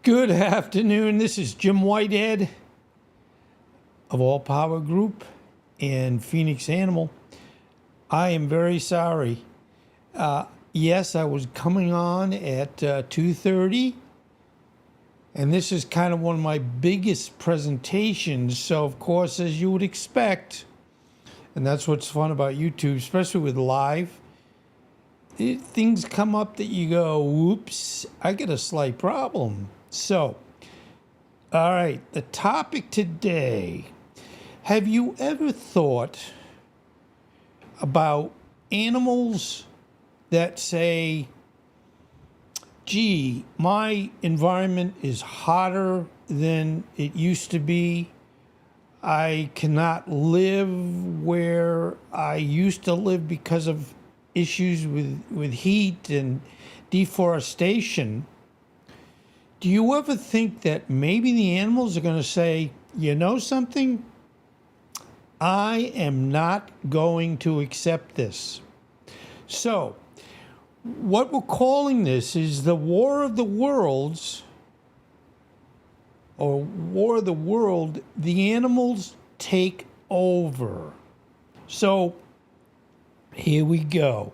Good afternoon. This is Jim Whitehead of All Power Group and Phoenix Animal. I am very sorry. Yes, I was coming on at 2:30, and this is kind of one of my biggest presentations. So, of course, as you would expect, and that's what's fun about YouTube, especially with live, things come up that you go, whoops, I got a slight problem. So, all right, the topic today. Have you ever thought about animals that say, gee, my environment is hotter than it used to be. I cannot live where I used to live because of issues with heat and deforestation. Do you ever think that maybe the animals are going to say, you know something? I am not going to accept this. So, what we're calling this is the War of the Worlds, or War of the World, the animals take over. So, here we go.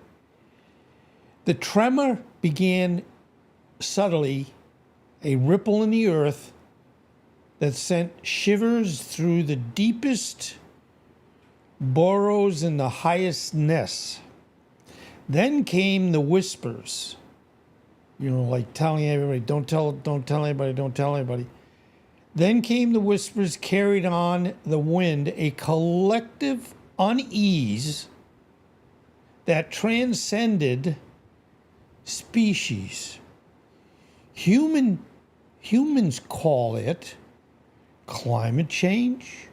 The tremor began subtly, a ripple in the earth that sent shivers through the deepest burrows and the highest nests. Then came the whispers, like telling everybody, don't tell anybody. Then came the whispers carried on the wind, a collective unease that transcended species. Humans call it climate change,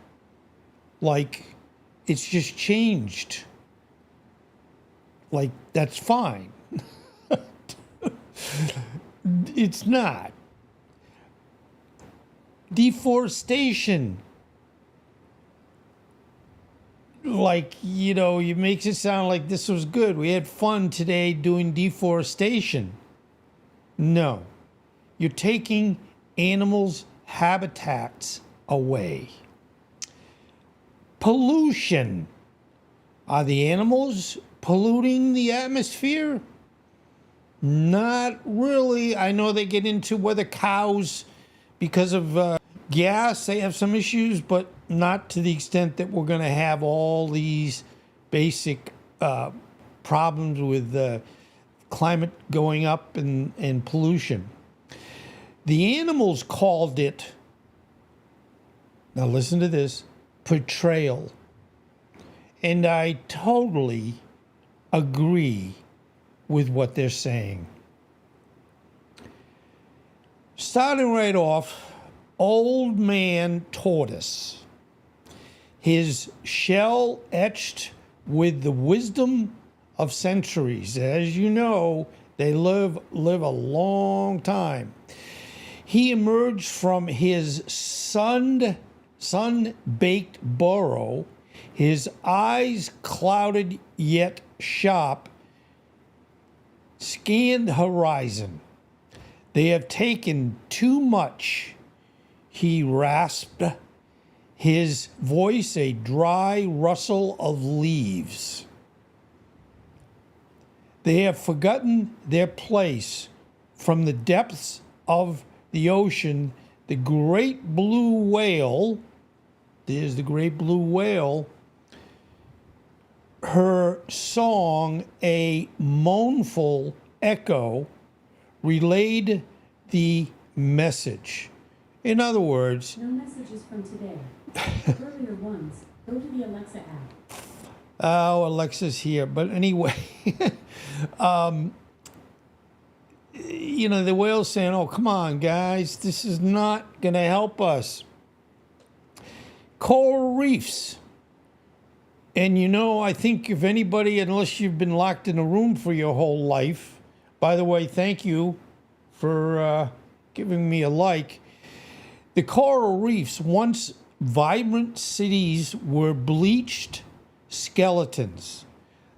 like it's just changed. Like, that's fine. It's not. Deforestation. Like, it makes it sound like this was good. We had fun today doing deforestation. No. You're taking animals' habitats away. Pollution. Are the animals polluting the atmosphere? Not really. I know they get into whether cows, because of gas, they have some issues, but not to the extent that we're going to have all these basic problems with climate going up and pollution. The animals called it, now listen to this, portrayal. And I totally agree with what they're saying. Starting right off, Old Man Tortoise. His shell etched with the wisdom of centuries. As you know, they live a long time. He emerged from his sun-baked burrow, his eyes clouded yet sharp, scanned horizon. They have taken too much, he rasped, his voice a dry rustle of leaves. They have forgotten their place from the depths of the ocean. The great blue whale, there's the great blue whale, her song, a mournful echo, relayed the message. In other words, no messages from today. Earlier ones. Go to the Alexa app. Oh, Alexa's here. But anyway, the whale's saying, oh, come on, guys, this is not going to help us. Coral reefs. And I think if anybody, unless you've been locked in a room for your whole life, by the way, thank you for giving me a like. The coral reefs, once vibrant cities, were bleached skeletons.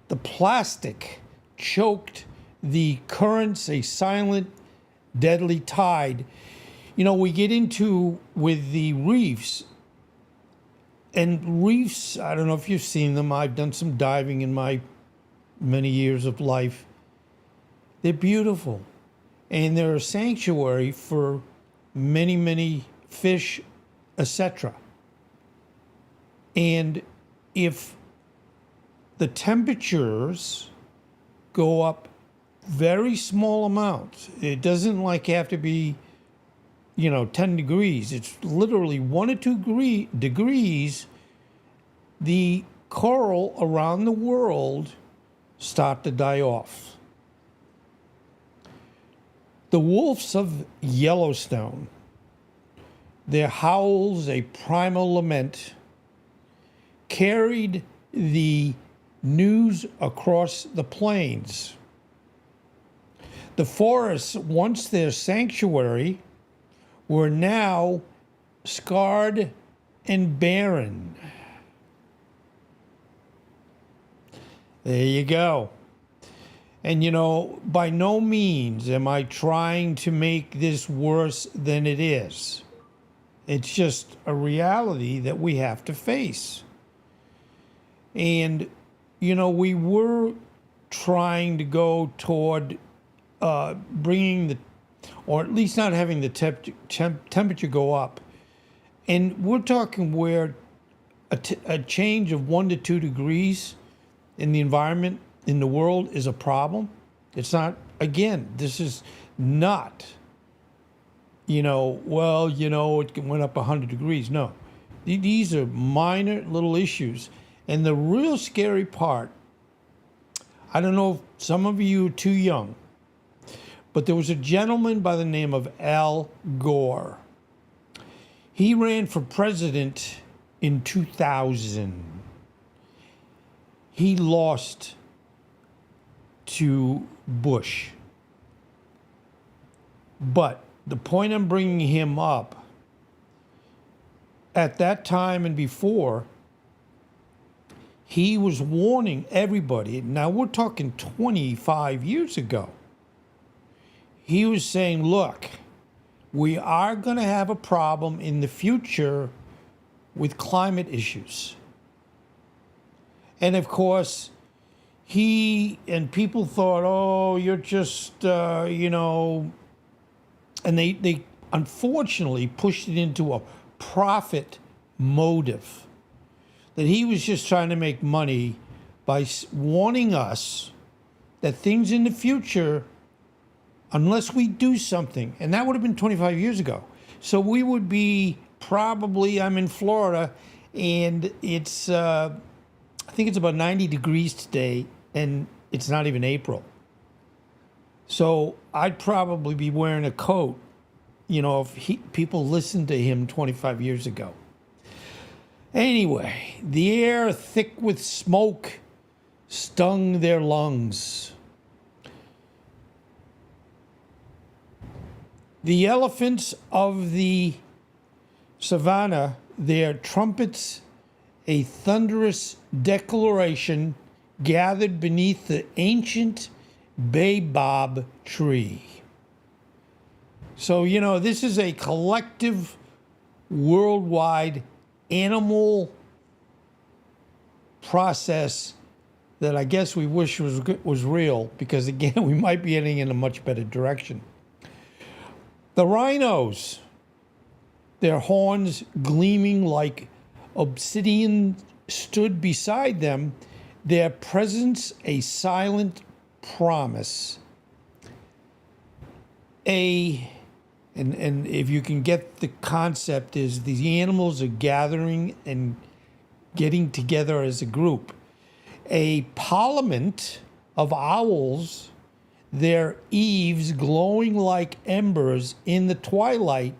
The plastic choked the currents, a silent, deadly tide. You know, we get into with the reefs, and reefs, I don't know if you've seen them. I've done some diving in my many years of life. They're beautiful. And they're a sanctuary for many, many fish, etc. And if the temperatures go up very small amounts, it doesn't like have to be, 10 degrees. It's literally 1 or 2 degrees, the coral around the world start to die off. The wolves of Yellowstone, their howls, a primal lament, carried the news across the plains. The forests, once their sanctuary, were now scarred and barren. There you go. And by no means am I trying to make this worse than it is. It's just a reality that we have to face. And, we were trying to go toward bringing or at least not having the temperature go up. And we're talking where a change of 1 to 2 degrees in the environment, in the world, is a problem. It's not, again, this is not, it went up 100 degrees. No, these are minor little issues. And the real scary part, I don't know if some of you are too young, but there was a gentleman by the name of Al Gore. He ran for president in 2000. He lost to Bush. But the point I'm bringing him up, at that time and before, he was warning everybody. Now we're talking 25 years ago. He was saying, look, we are going to have a problem in the future with climate issues. And of course, he and people thought, oh, you're just, and they unfortunately pushed it into a profit motive. That he was just trying to make money by warning us that things in the future, unless we do something, and that would have been 25 years ago. So we would be probably, I'm in Florida, and it's, I think it's about 90 degrees today, and it's not even April. So I'd probably be wearing a coat, if people listened to him 25 years ago. Anyway, the air thick with smoke stung their lungs. The elephants of the savannah, their trumpets, a thunderous declaration, gathered beneath the ancient baobab tree. So, this is a collective, worldwide animal process that I guess we wish was real, because, again, we might be heading in a much better direction. The rhinos, their horns gleaming like obsidian, stood beside them, their presence a silent promise. And if you can get the concept, is these animals are gathering and getting together as a group. A parliament of owls, their eaves glowing like embers in the twilight,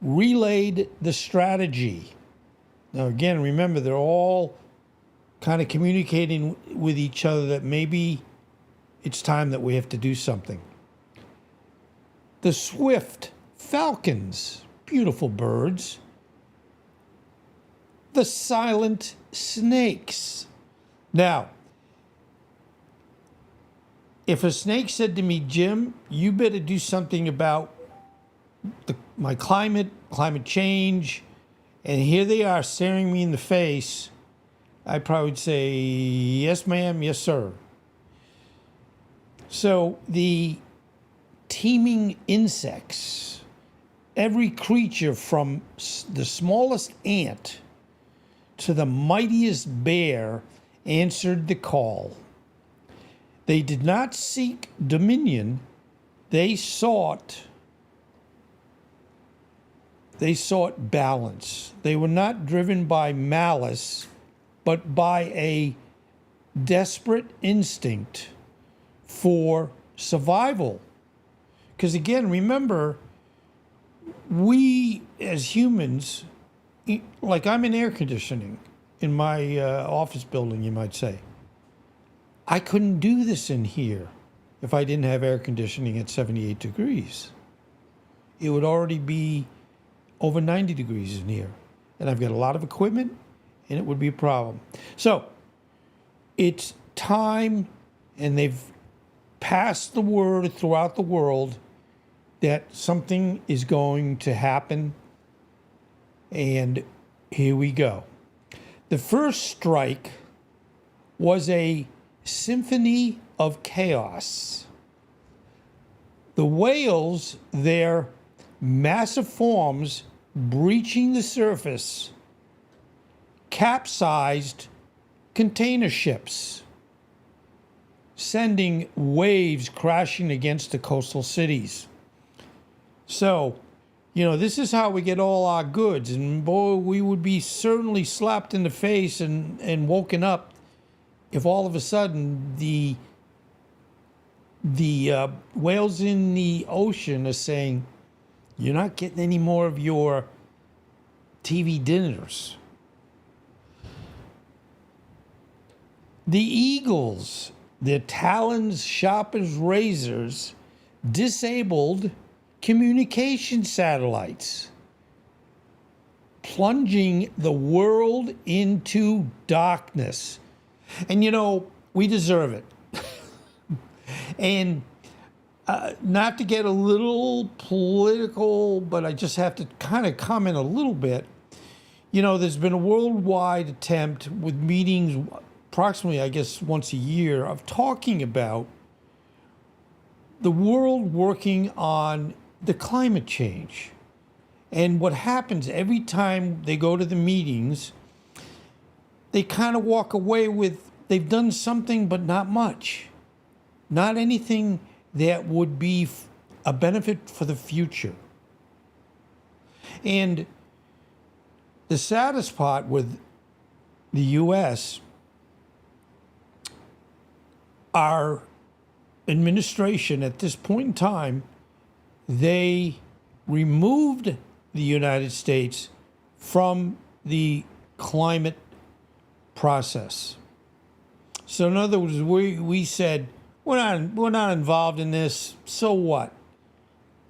relayed the strategy. Now, again, remember, they're all kind of communicating with each other that maybe it's time that we have to do something. The swift falcons, beautiful birds. The silent snakes. Now, if a snake said to me, Jim, you better do something about my climate change, and here they are staring me in the face, I probably would say, yes, ma'am, yes, sir. So the teeming insects, every creature from the smallest ant to the mightiest bear answered the call. They did not seek dominion, they sought balance. They were not driven by malice, but by a desperate instinct for survival. Because again, remember, we as humans, like I'm in air conditioning in my office building, you might say. I couldn't do this in here if I didn't have air conditioning at 78 degrees. It would already be over 90 degrees in here. And I've got a lot of equipment, and it would be a problem. So it's time, and they've passed the word throughout the world that something is going to happen. And here we go. The first strike was a symphony of chaos. The whales, their massive forms breaching the surface, capsized container ships, sending waves crashing against the coastal cities. So, this is how we get all our goods. And boy, we would be certainly slapped in the face and woken up if all of a sudden the whales in the ocean are saying, you're not getting any more of your TV dinners. The eagles, their talons sharp as razors, disabled communication satellites, plunging the world into darkness. And we deserve it. And not to get a little political, but I just have to kind of comment a little bit. There's been a worldwide attempt with meetings approximately, I guess, once a year of talking about the world working on the climate change. And what happens every time they go to the meetings, they kind of walk away with, they've done something, but not much. Not anything that would be a benefit for the future. And the saddest part with the U.S., our administration at this point in time, they removed the United States from the climate process. So in other words, we said, we're not involved in this, so what?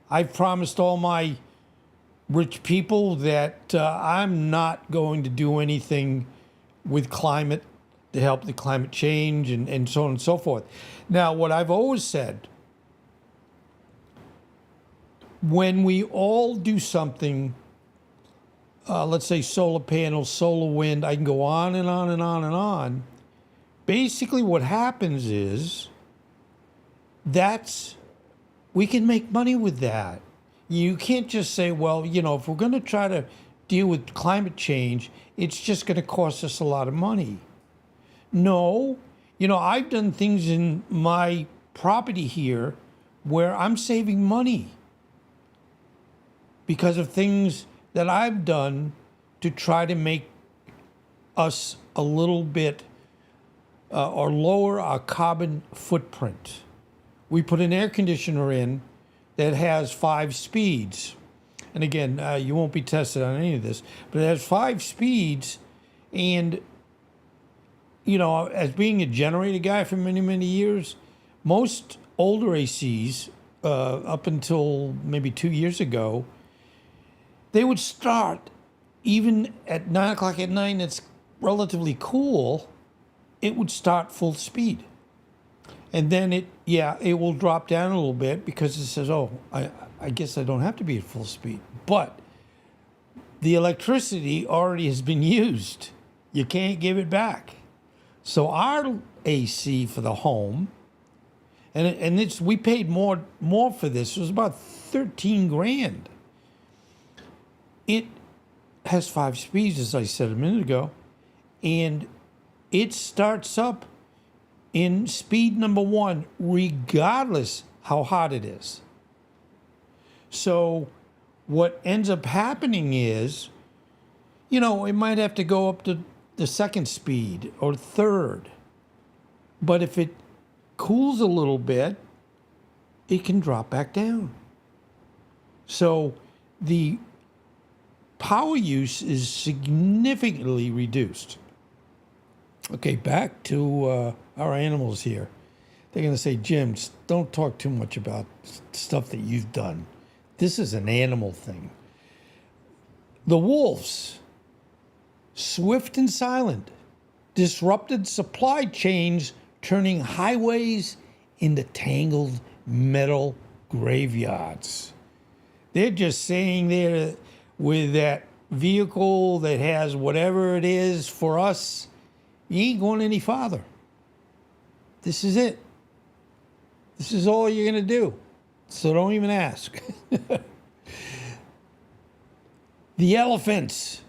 I've promised all my rich people that I'm not going to do anything with climate to help the climate change and so on and so forth. Now, what I've always said, when we all do something, let's say solar panels, solar wind, I can go on and on and on and on. Basically what happens is we can make money with that. You can't just say, well, if we're going to try to deal with climate change, it's just going to cost us a lot of money. No, I've done things in my property here where I'm saving money because of things that I've done to try to make us a little bit or lower our carbon footprint. We put an air conditioner in that has 5 speeds. And again, you won't be tested on any of this, but it has 5 speeds. And, as being a generator guy for many, many years, most older ACs, up until maybe 2 years ago, they would start even at 9 o'clock at night, and it's relatively cool, it would start full speed. And then it will drop down a little bit because it says, I guess I don't have to be at full speed. But the electricity already has been used. You can't give it back. So our AC for the home, and it's we paid more for this. It was about 13 grand. It has 5 speeds, as I said a minute ago, and it starts up in speed number 1, regardless how hot it is. So what ends up happening is, it might have to go up to the 2nd speed or 3rd. But if it cools a little bit, it can drop back down. So the power use is significantly reduced. Okay, back to our animals here. They're going to say, Jim, don't talk too much about stuff that you've done. This is an animal thing. The wolves, swift and silent, disrupted supply chains, turning highways into tangled metal graveyards. They're just saying there with that vehicle that has whatever it is for us, you ain't going any farther. This is it. This is all you're going to do. So don't even ask. The elephants,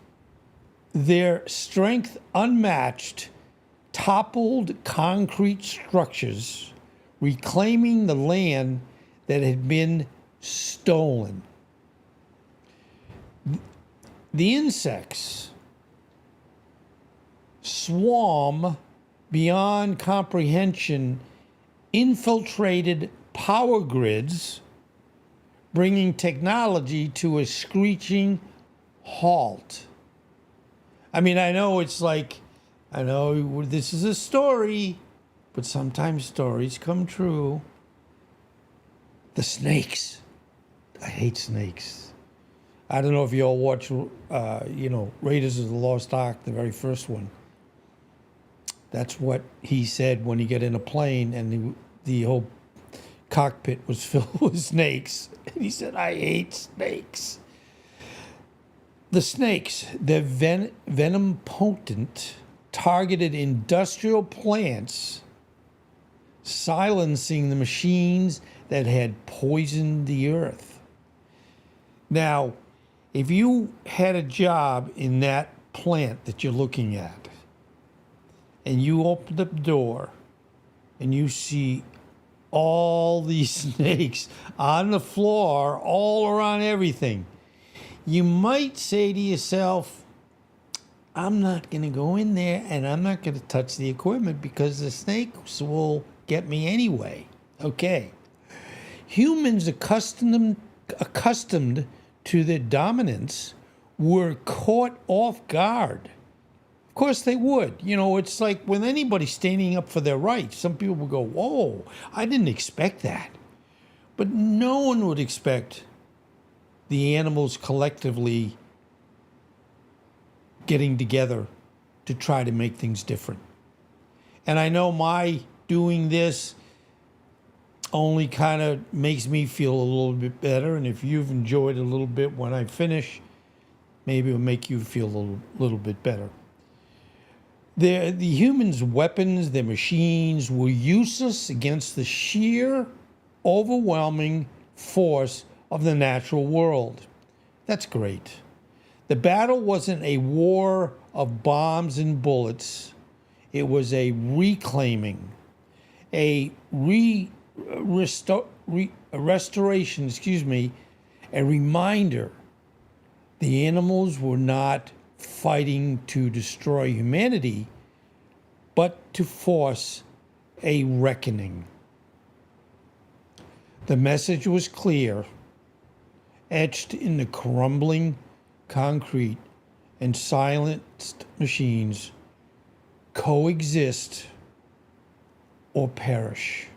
their strength unmatched, toppled concrete structures, reclaiming the land that had been stolen. The insects swarm beyond comprehension, infiltrated power grids, bringing technology to a screeching halt. I mean, I know this is a story, but sometimes stories come true. The snakes. I hate snakes. I don't know if you all watch, Raiders of the Lost Ark, the very first one. That's what he said when he got in a plane and the whole cockpit was filled with snakes. And he said, I hate snakes. The snakes, they're venom potent, targeted industrial plants, silencing the machines that had poisoned the earth. Now, if you had a job in that plant that you're looking at, and you open up the door, and you see all these snakes on the floor, all around everything, you might say to yourself, I'm not going to go in there and I'm not going to touch the equipment because the snakes will get me anyway. Okay. Humans accustomed to their dominance were caught off guard. Of course they would. It's like when anybody's standing up for their rights, some people will go, whoa, I didn't expect that. But no one would expect the animals collectively getting together to try to make things different. And I know my doing this only kind of makes me feel a little bit better. And if you've enjoyed a little bit when I finish, maybe it'll make you feel a little bit better. The humans' weapons, their machines, were useless against the sheer, overwhelming force of the natural world. That's great. The battle wasn't a war of bombs and bullets. It was a reclaiming, a restoration, a reminder. The animals were not fighting to destroy humanity, but to force a reckoning. The message was clear, etched in the crumbling concrete and silenced machines: coexist or perish.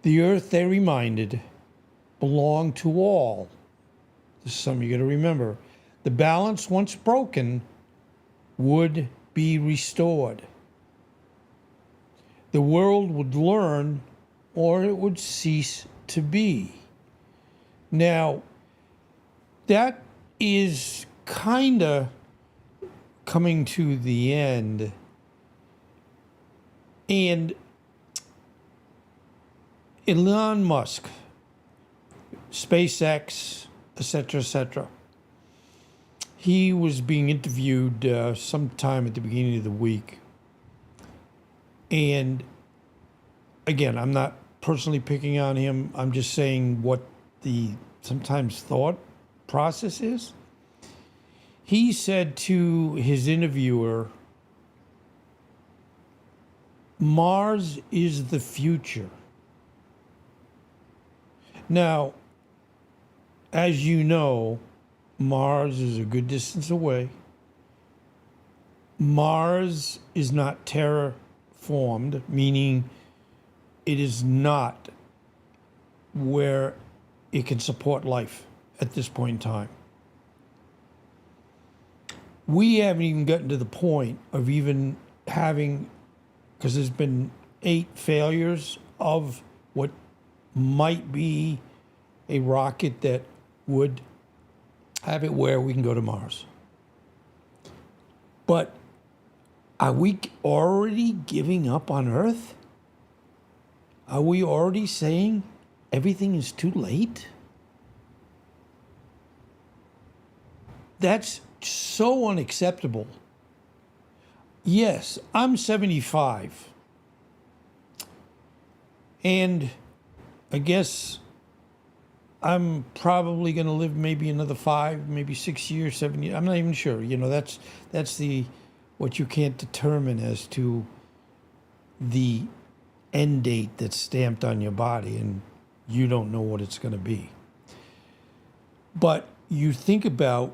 The earth, they reminded, belonged to all. This is something you got to remember. The balance, once broken, would be restored. The world would learn, or it would cease to be. Now, that is kind of coming to the end. And Elon Musk, SpaceX, etc., he was being interviewed sometime at the beginning of the week. And again, I'm not personally picking on him. I'm just saying what the sometimes thought process is. He said to his interviewer, Mars is the future. Now, as you know, Mars is a good distance away. Mars is not terraformed, meaning it is not where it can support life at this point in time. We haven't even gotten to the point of even having, because there's been 8 failures of what might be a rocket that would have it where we can go to Mars. But are we already giving up on Earth? Are we already saying everything is too late? That's so unacceptable. Yes, I'm 75. And I guess I'm probably going to live maybe another 5, maybe 6 years, 7 years. I'm not even sure. You know, that's the what you can't determine as to the end date that's stamped on your body, and you don't know what it's going to be. But you think about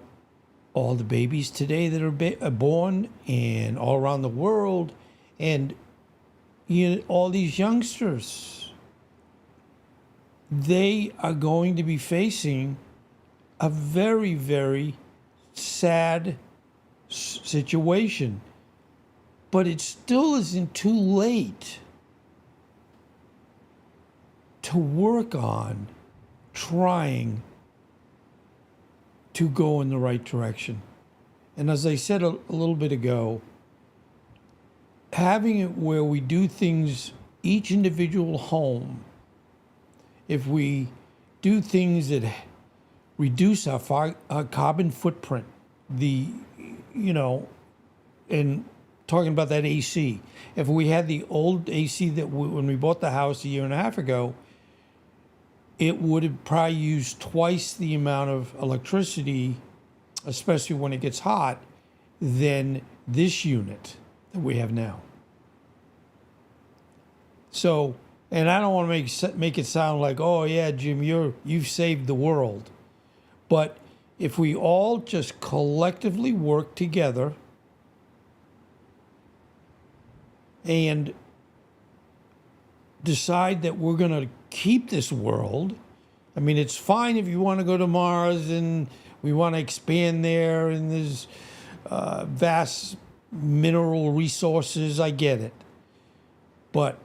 all the babies today that are born and all around the world, and all these youngsters. They are going to be facing a very, very sad situation. But it still isn't too late to work on trying to go in the right direction. And as I said a little bit ago, having it where we do things each individual home, if we do things that reduce our carbon footprint, and talking about that AC, if we had the old AC that when we bought the house a year and a half ago, it would have probably used twice the amount of electricity, especially when it gets hot, than this unit that we have now. So, and I don't want to make it sound like, oh yeah, Jim, you've saved the world. But if we all just collectively work together and decide that we're going to keep this world. I mean, it's fine if you want to go to Mars and we want to expand there and there's vast mineral resources. I get it. But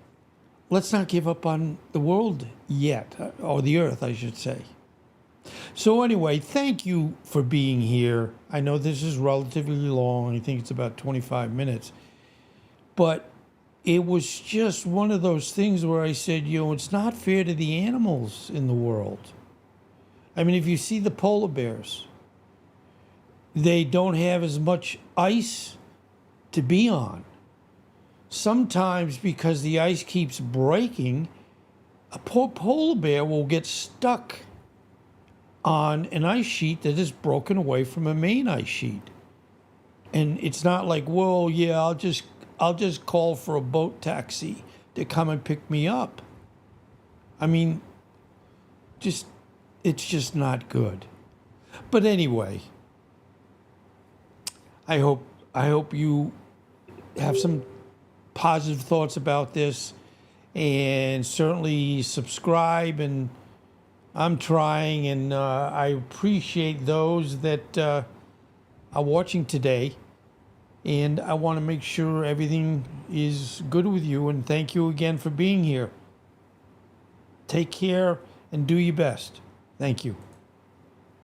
let's not give up on the world yet, or the Earth, I should say. So anyway, thank you for being here. I know this is relatively long. I think it's about 25 minutes. But it was just one of those things where I said, it's not fair to the animals in the world. I mean, if you see the polar bears, they don't have as much ice to be on. Sometimes because the ice keeps breaking, a poor polar bear will get stuck on an ice sheet that is broken away from a main ice sheet. And it's not like, well, yeah, I'll just call for a boat taxi to come and pick me up. I mean, it's just not good. But anyway, I hope you have some positive thoughts about this, and certainly subscribe. And I'm trying, and I appreciate those that are watching today. And I want to make sure everything is good with you. And thank you again for being here. Take care and do your best. Thank you.